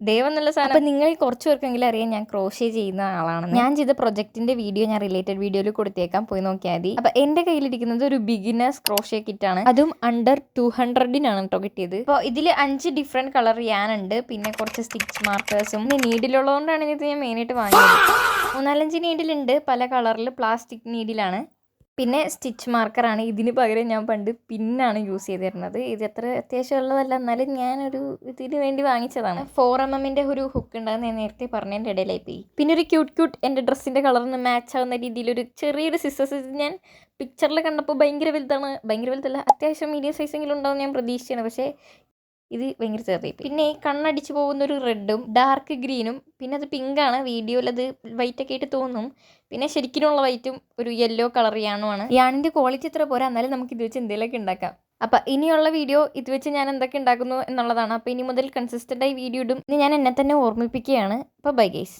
ദൈവം എന്നുള്ള സാധനം. അപ്പം നിങ്ങൾ കുറച്ച് പേർക്കെങ്കിലും അറിയാം ഞാൻ ക്രോഷേ ചെയ്യുന്ന ആളാണ്. ഞാൻ ചെയ്ത പ്രൊജക്റ്റിന്റെ വീഡിയോ ഞാൻ റിലേറ്റഡ് വീഡിയോയിൽ കൊടുത്തേക്കാം, പോയി നോക്കിയാൽ മതി. അപ്പം എൻ്റെ കയ്യിലിരിക്കുന്നത് ഒരു ബിഗിനേഴ്സ് ക്രോഷേ കിറ്റാണ്. അതും അണ്ടർ 200-നാണ് കേട്ടോ കിട്ടിയത്. അപ്പോൾ ഇതിൽ 5 ഡിഫറെൻറ്റ് കളർ യാനുണ്ട്, പിന്നെ കുറച്ച് സ്റ്റിച്ച് മാർക്കേഴ്സും. പിന്നെ നീഡിലുള്ളതുകൊണ്ടാണ് ഇത് ഞാൻ മെയിനായിട്ട് വാങ്ങിയത്. 4-5 നീഡിലുണ്ട് പല കളറിൽ, പ്ലാസ്റ്റിക് നീഡിലാണ്. പിന്നെ സ്റ്റിച്ച് മാർക്കറാണ്. ഇതിന് പകരം ഞാൻ പണ്ട് പിന്നാണ് യൂസ് ചെയ്തിരുന്നത്. ഇത് അത്ര അത്യാവശ്യമുള്ളതല്ല, എന്നാലും ഞാനൊരു ഇതിന് വേണ്ടി വാങ്ങിച്ചതാണ്. 4mm ഒരു ഹുക്ക് ഉണ്ടാകുന്ന ഞാൻ നേരത്തെ പറഞ്ഞതിൻ്റെ ഇടയിലായി പോയി. പിന്നെ ഒരു ക്യൂട്ട് എൻ്റെ ഡ്രസ്സിൻ്റെ കളറിന് മാച്ച് ആവുന്ന രീതിയിലൊരു ചെറിയൊരു സിസേഴ്സ് ഞാൻ പിക്ചറിൽ കണ്ടപ്പോൾ ഭയങ്കര വലുതല്ല, അത്യാവശ്യം മീഡിയം സൈസെങ്കിലും ഉണ്ടാവും ഞാൻ പ്രതീക്ഷിച്ചാണ്. പക്ഷേ ഇത് ഭയങ്കര ചെറിയ. പിന്നെ ഈ കണ്ണടിച്ച് പോകുന്നൊരു റെഡും ഡാർക്ക് ഗ്രീനും, പിന്നെ അത് പിങ്കാണ്, വീഡിയോയിൽ അത് വൈറ്റൊക്കെ ആയിട്ട് തോന്നും. പിന്നെ ശരിക്കുമുള്ള വൈറ്റും ഒരു യെല്ലോ കളർ യാണുമാണ്. യാണിൻ്റെ ക്വാളിറ്റി എത്ര പോരാ, എന്നാലും നമുക്ക് ഇത് വെച്ച് എന്തെങ്കിലുമൊക്കെ ഉണ്ടാക്കാം. അപ്പം ഇനിയുള്ള വീഡിയോ ഇത് വെച്ച് ഞാൻ എന്തൊക്കെ ഉണ്ടാക്കുന്നു എന്നുള്ളതാണ്. അപ്പോൾ ഇനി മുതൽ കൺസിസ്റ്റൻ്റായി വീഡിയോ ഇടും. ഇനി ഞാൻ എന്നെ തന്നെ ഓർമ്മിപ്പിക്കുകയാണ്. അപ്പോൾ ബൈ ഗൈസ്.